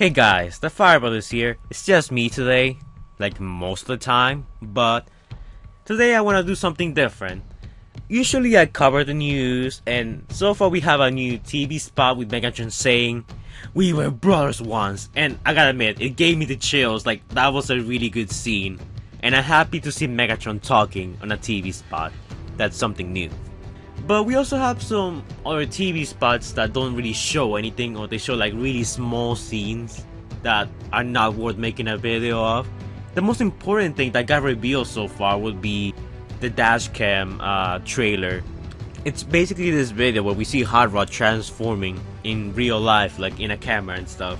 Hey guys, the Fireball is here. It's just me today, like most of the time, but today I want to do something different. Usually I cover the news, and so far we have a new TV spot with Megatron saying, "We were brothers once," and I gotta admit, it gave me the chills. Like, that was a really good scene, and I'm happy to see Megatron talking on a TV spot. That's something new. But we also have some other TV spots that don't really show anything, or they show like really small scenes that are not worth making a video of. The most important thing that got revealed so far would be the dashcam trailer. It's basically this video where we see Hot Rod transforming in real life, like in a camera and stuff.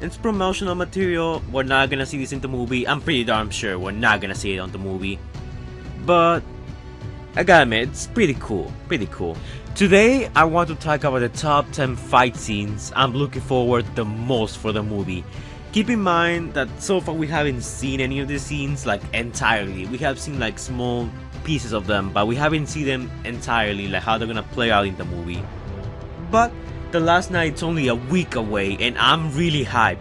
It's promotional material. We're not gonna see this in the movie. I'm pretty darn sure we're not gonna see it on the movie. But I gotta admit, it's pretty cool. Today, I want to talk about the top 10 fight scenes I'm looking forward the most for the movie. Keep in mind that so far we haven't seen any of these scenes like entirely. We have seen like small pieces of them, but we haven't seen them entirely, like how they're gonna play out in the movie. But the last night's only a week away, and I'm really hyped.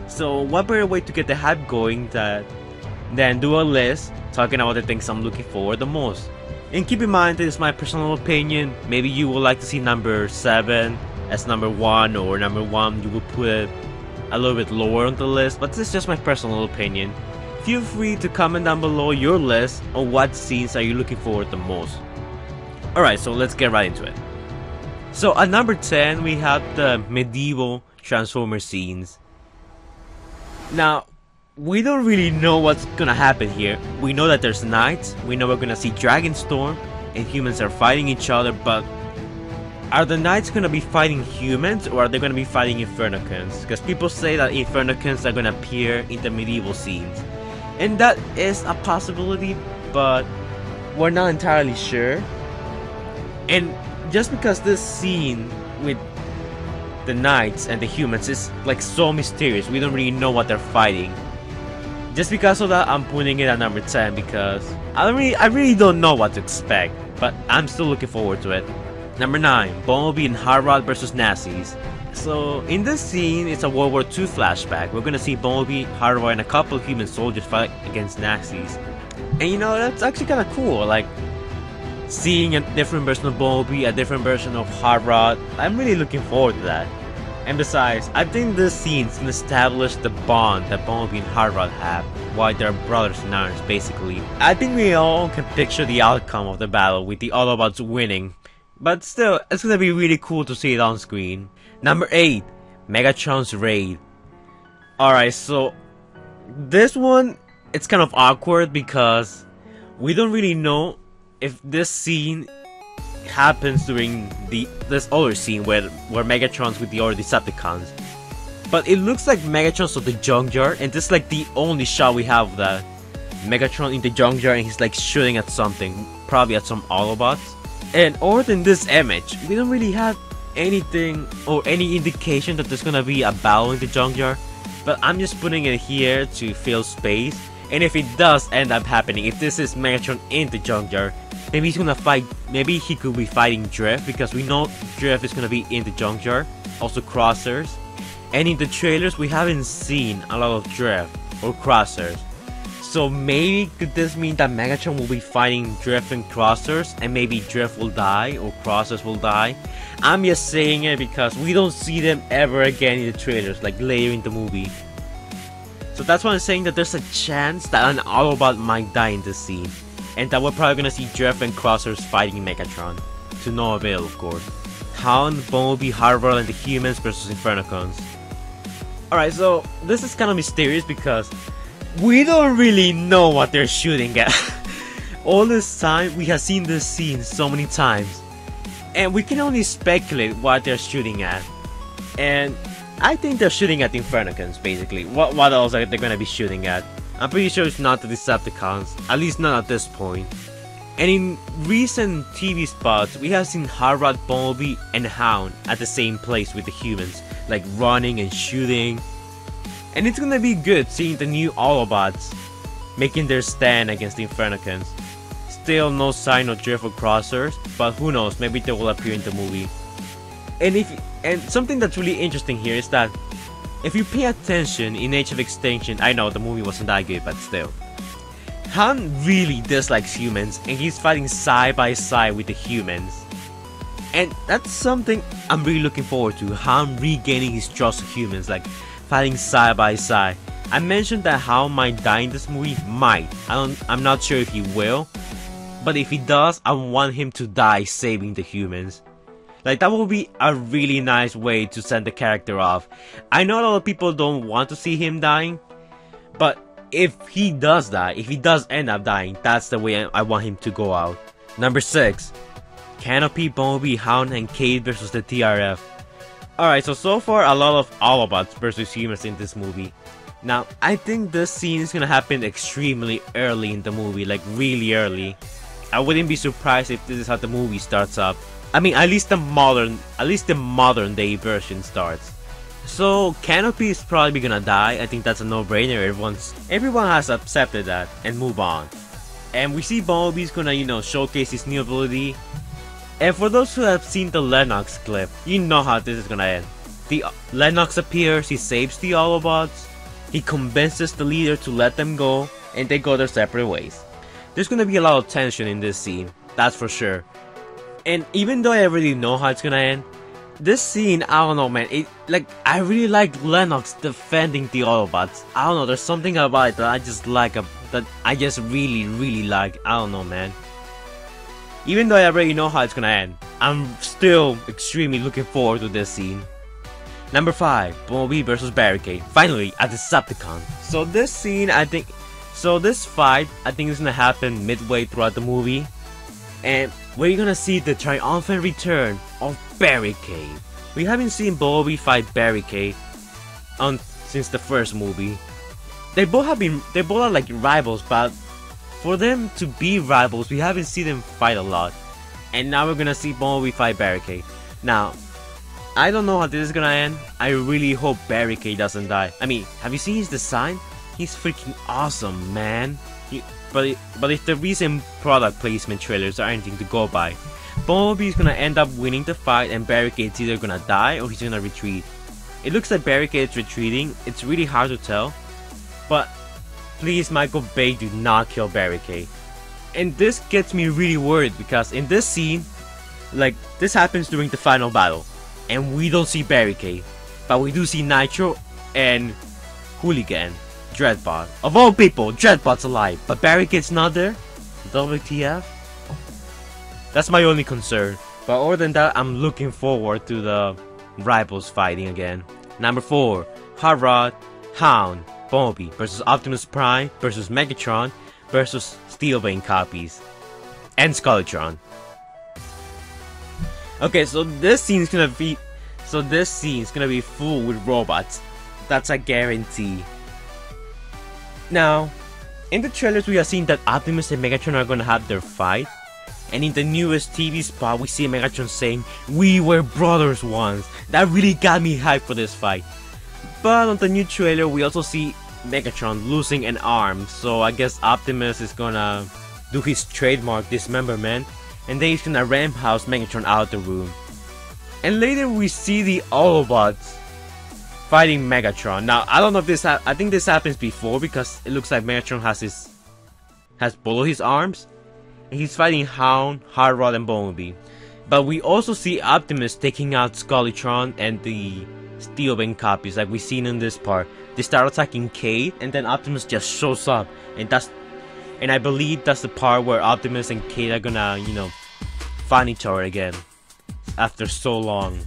So what better way to get the hype going than do a list talking about the things I'm looking forward the most. And keep in mind, this is my personal opinion. Maybe you would like to see number 7 as number 1, or number 1 you would put it a little bit lower on the list, but this is just my personal opinion. Feel free to comment down below your list on what scenes are you looking forward the most. Alright, so let's get right into it. So at number 10 we have the medieval Transformer scenes. Now, we don't really know what's gonna happen here. We know that there's knights, we know we're gonna see Dragonstorm, and humans are fighting each other, but are the knights gonna be fighting humans, or are they gonna be fighting Infernocons? Because people say that Infernocons are gonna appear in the medieval scenes. And that is a possibility, but we're not entirely sure. And just because this scene with the knights and the humans is like so mysterious, we don't really know what they're fighting. Just because of that, I'm putting it at number 10 because I really don't know what to expect, but I'm still looking forward to it. Number 9, Bumblebee and Hot Rod versus Nazis. So in this scene, it's a World War II flashback. We're gonna see Bumblebee, Hot Rod, and a couple of human soldiers fight against Nazis. And you know, that's actually kind of cool, like seeing a different version of Bumblebee, a different version of Hot Rod. I'm really looking forward to that. And besides, I think this scene can establish the bond that Bumblebee and Hot Rod have, why they're brothers in arms basically. I think we all can picture the outcome of the battle with the Autobots winning, but still, it's gonna be really cool to see it on screen. Number 8, Megatron's raid. Alright, so this one, it's kind of awkward because we don't really know if this scene happens during this other scene where Megatron's with the other Decepticons. But it looks like Megatron's at the Junkyard, and this is like the only shot we have of that. Megatron in the Junkyard, and he's like shooting at something, probably at some Autobots. And other than this image, we don't really have anything or any indication that there's gonna be a battle in the Junkyard. But I'm just putting it here to fill space. And if it does end up happening, if this is Megatron in the Junkyard, maybe he's gonna fight, maybe he could be fighting Drift, because we know Drift is gonna be in the Junkyard, also Crossers. And in the trailers, we haven't seen a lot of Drift or Crossers. So maybe could this mean that Megatron will be fighting Drift and Crossers, and maybe Drift will die or Crossers will die? I'm just saying it because we don't see them ever again in the trailers, like later in the movie. So that's why I'm saying that there's a chance that an Autobot might die in this scene, and that we're probably gonna see Drift and Crossers fighting Megatron. To no avail, of course. Hound, Bumblebee, Hot Rod, and the humans versus Infernocons. Alright, so this is kind of mysterious because we don't really know what they're shooting at. All this time, we have seen this scene so many times, and we can only speculate what they're shooting at. And I think they're shooting at the Infernocons, basically. What else are they gonna be shooting at? I'm pretty sure it's not the Decepticons, at least not at this point. And in recent TV spots, we have seen Hot Rod, Bumblebee, and Hound at the same place with the humans, like running and shooting. And it's gonna be good seeing the new Autobots making their stand against the Infernocons. Still no sign of Drift or Crossers, but who knows, maybe they will appear in the movie. And something that's really interesting here is that If you pay attention in Age of Extinction, I know the movie wasn't that good, but still. Han really dislikes humans, and he's fighting side by side with the humans. And that's something I'm really looking forward to, Han regaining his trust of humans, like fighting side by side. I mentioned that Han might die in this movie, might. I'm not sure if he will, but if he does, I want him to die saving the humans. Like, that would be a really nice way to send the character off. I know a lot of people don't want to see him dying, but if he does die, if he does end up dying, that's the way I want him to go out. Number 6. Canopy, Bumblebee, Hound, and Cade versus the TRF. Alright, so far a lot of Autobots versus humans in this movie. Now, I think this scene is gonna happen extremely early in the movie, like really early. I wouldn't be surprised if this is how the movie starts up. I mean, at least the modern day version starts. So Canopy is probably gonna die. I think that's a no-brainer. Everyone has accepted that and move on. And we see Bumblebee's gonna, showcase his new ability. And for those who have seen the Lennox clip, you know how this is gonna end. Lennox appears, he saves the Autobots, he convinces the leader to let them go, and they go their separate ways. There's gonna be a lot of tension in this scene, that's for sure. And even though I already know how it's gonna end, this scene, I don't know, man, I really like Lennox defending the Autobots. I don't know, there's something about it that I just like, that I just really like. I don't know, man. Even though I already know how it's gonna end, I'm still extremely looking forward to this scene. Number 5, Bumblebee vs Barricade. Finally, a Decepticon. So this fight, I think is gonna happen midway throughout the movie. And we're gonna see the triumphant return of Barricade. We haven't seen Bumblebee fight Barricade since the first movie. They both are like rivals, but for them to be rivals, we haven't seen them fight a lot. And now we're gonna see Bumblebee fight Barricade. Now, I don't know how this is gonna end. I really hope Barricade doesn't die. I mean, have you seen his design? He's freaking awesome, man. But if the recent product placement trailers are anything to go by, Bumblebee's gonna end up winning the fight and Barricade's either gonna die or he's gonna retreat. It looks like Barricade's retreating. It's really hard to tell. But please, Michael Bay, do not kill Barricade. And this gets me really worried because in this scene, like, this happens during the final battle. And we don't see Barricade. But we do see Nitro and Hooligan. Dreadbot. Of all people, Dreadbot's alive, but Barricade's not there? WTF? That's my only concern. But other than that, I'm looking forward to the rivals fighting again. Number 4, Hot Rod, Hound, Bumblebee versus Optimus Prime versus Megatron versus Steelbane copies. And Skulitron. Okay, so this scene's gonna be full with robots. That's a guarantee. Now, in the trailers we have seen that Optimus and Megatron are gonna have their fight, and in the newest TV spot we see Megatron saying, "We were brothers once." That really got me hyped for this fight. But on the new trailer we also see Megatron losing an arm, so I guess Optimus is gonna do his trademark dismemberment, and then he's gonna ramhouse Megatron out of the room. And later we see the Autobots fighting Megatron. Now, I don't know if this I think this happens before because it looks like Megatron has both of his arms. And he's fighting Hound, Hot Rod, and Bumblebee. But we also see Optimus taking out Skulitron and the Steelbane copies like we've seen in this part. They start attacking Cade and then Optimus just shows up. And I believe that's the part where Optimus and Cade are gonna, find each other again. After so long.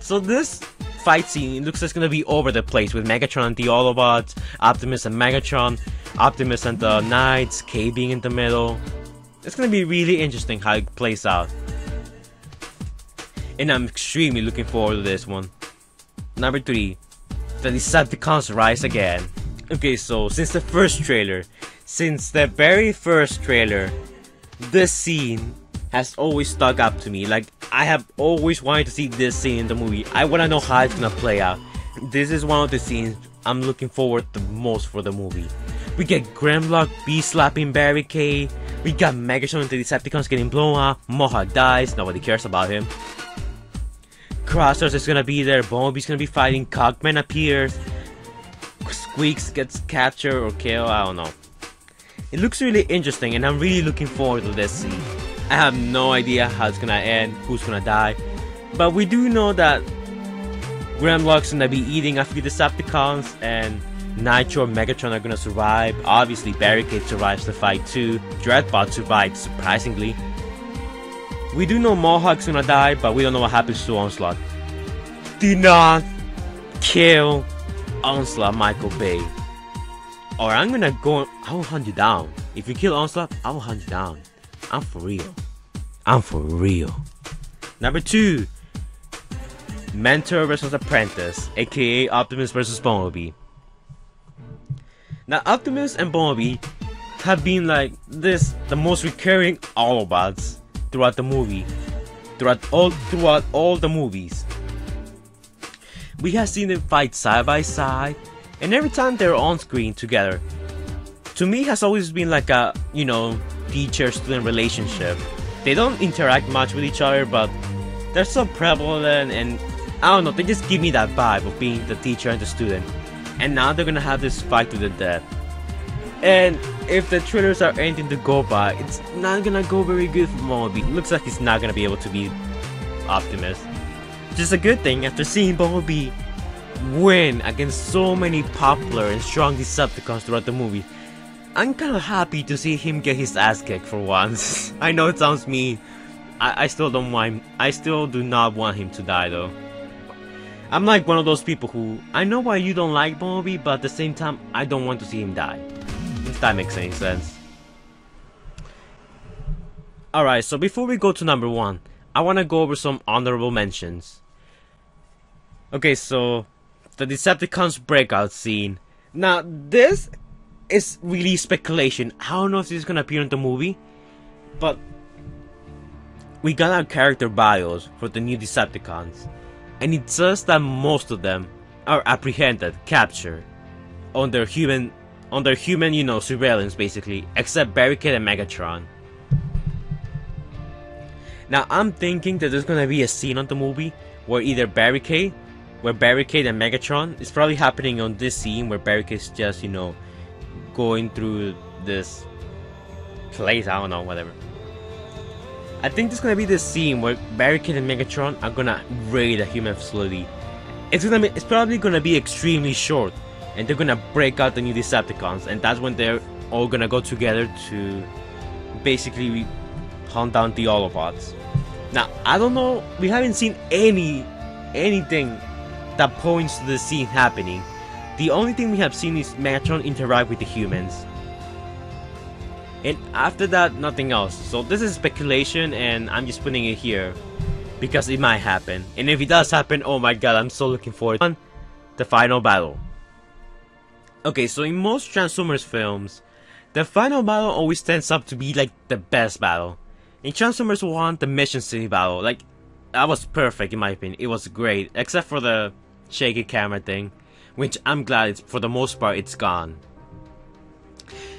So this fight scene looks like it's gonna be over the place with Megatron and the Autobots, Optimus and Megatron, Optimus and the Knights, Cade being in the middle. It's gonna be really interesting how it plays out. And I'm extremely looking forward to this one. Number 3, the Decepticons rise again. Okay, so since the very first trailer, this scene has always stuck up to me. Like, I have always wanted to see this scene in the movie. I wanna know how it's gonna play out. This is one of the scenes I'm looking forward the most for the movie. We get Grimlock slapping Barricade. We got Megatron and the Decepticons getting blown up. Mohawk dies, nobody cares about him. Crossers is gonna be there, Bumblebee's gonna be fighting, Cogman appears, Squeaks gets captured or killed, I don't know. It looks really interesting and I'm really looking forward to this scene. I have no idea how it's gonna end, who's gonna die, but we do know that Grimlock's gonna be eating a few Decepticons and Nitro and Megatron are gonna survive. Obviously Barricade survives the fight too. Dreadbot survived surprisingly. We do know Mohawk's gonna die, but we don't know what happens to Onslaught. Do not kill Onslaught, Michael Bay, or I'm gonna go. I will hunt you down. If you kill Onslaught, I will hunt you down. I'm for real. I'm for real. Number 2. Mentor versus Apprentice, aka Optimus versus Bumblebee. Now Optimus and Bumblebee have been like the most recurring Autobots throughout the movie. Throughout all the movies. We have seen them fight side by side, and every time they're on screen together, to me has always been like a, you know, teacher-student relationship. They don't interact much with each other, but they're so prevalent, and I don't know, they just give me that vibe of being the teacher and the student. And now they're gonna have this fight to the death. And if the trailers are anything to go by, it's not gonna go very good for Bumblebee. Looks like he's not gonna be able to beat Optimus. Which is a good thing after seeing Bumblebee win against so many popular and strong Decepticons throughout the movie. I'm kinda happy to see him get his ass kicked for once. I know it sounds mean. I still don't mind. I still do not want him to die though. I'm like one of those people who, I know why you don't like Bumblebee, but at the same time, I don't want to see him die. If that makes any sense. Alright, so before we go to number 1, I want to go over some honorable mentions. Okay, so the Decepticons breakout scene. Now, this is really speculation. I don't know if this is going to appear in the movie, but we got our character bios for the new Decepticons, and it says that most of them are apprehended, captured, under human, you know, surveillance basically, except Barricade and Megatron. Now I'm thinking that there's gonna be a scene on the movie where either Barricade and Megatron is probably happening on this scene where Barricade's just, you know, going through this place, I don't know, whatever. I think there's gonna be this scene where Barricade and Megatron are gonna raid a human facility. It's probably gonna be extremely short, and they're gonna break out the new Decepticons, and that's when they're all gonna go together to basically hunt down the Autobots. Now I don't know, we haven't seen anything that points to the scene happening. The only thing we have seen is Megatron interact with the humans, and after that, nothing else. So this is speculation, and I'm just putting it here because it might happen. And if it does happen, oh my god, I'm so looking forward to the final battle. Okay, so in most Transformers films, the final battle always tends up to be like the best battle. In Transformers 1, the Mission City battle, like, that was perfect in my opinion. It was great, except for the shaky camera thing, which I'm glad for the most part it's gone.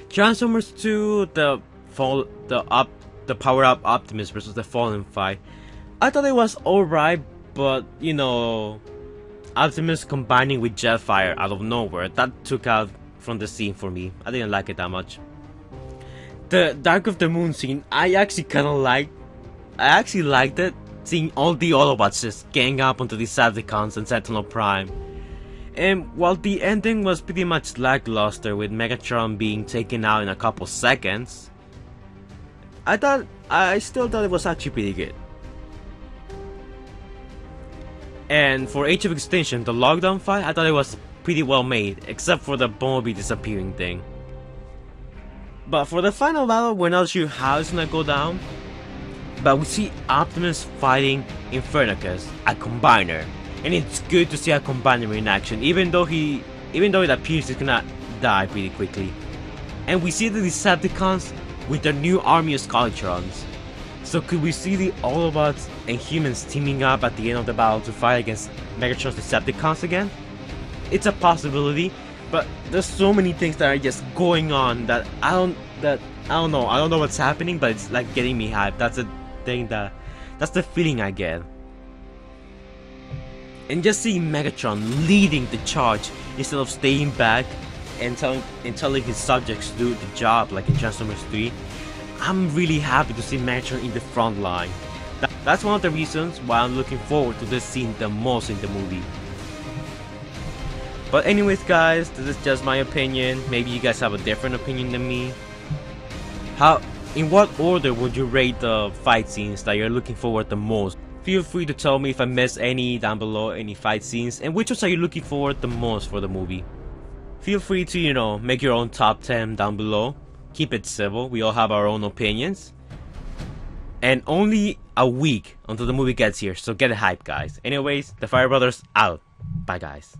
Transformers 2, the power up Optimus versus the Fallen fight, I thought it was alright, but you know, Optimus combining with Jetfire out of nowhere, that took out from the scene for me. I didn't like it that much. The Dark of the Moon scene, I actually liked it, seeing all the Autobots just gang up onto the Decepticons and Sentinel Prime. And while the ending was pretty much lackluster with Megatron being taken out in a couple seconds, I still thought it was actually pretty good. And for Age of Extinction, the lockdown fight, I thought it was pretty well made, except for the Bumblebee disappearing thing. But for the final battle, we're not sure how it's gonna go down, but we see Optimus fighting Infernocons, a combiner. And it's good to see a combiner in action, even though it appears he's gonna die pretty quickly. And we see the Decepticons with their new army of Skulitrons. So could we see the Autobots and humans teaming up at the end of the battle to fight against Megatron's Decepticons again? It's a possibility, but there's so many things that are just going on that I don't know what's happening, but it's like getting me hyped. That's the feeling I get. And just seeing Megatron leading the charge instead of staying back and telling his subjects to do the job like in Transformers 3, I'm really happy to see Megatron in the front line. That's one of the reasons why I'm looking forward to this scene the most in the movie. But anyways guys, this is just my opinion. Maybe you guys have a different opinion than me. In what order would you rate the fight scenes that you're looking forward the most? Feel free to tell me if I missed any down below, any fight scenes, and which ones are you looking forward the most for the movie. Feel free to, you know, make your own top 10 down below. Keep it civil, we all have our own opinions. And only a week until the movie gets here, so get it hyped guys. Anyways, the Fire Brothers out. Bye guys.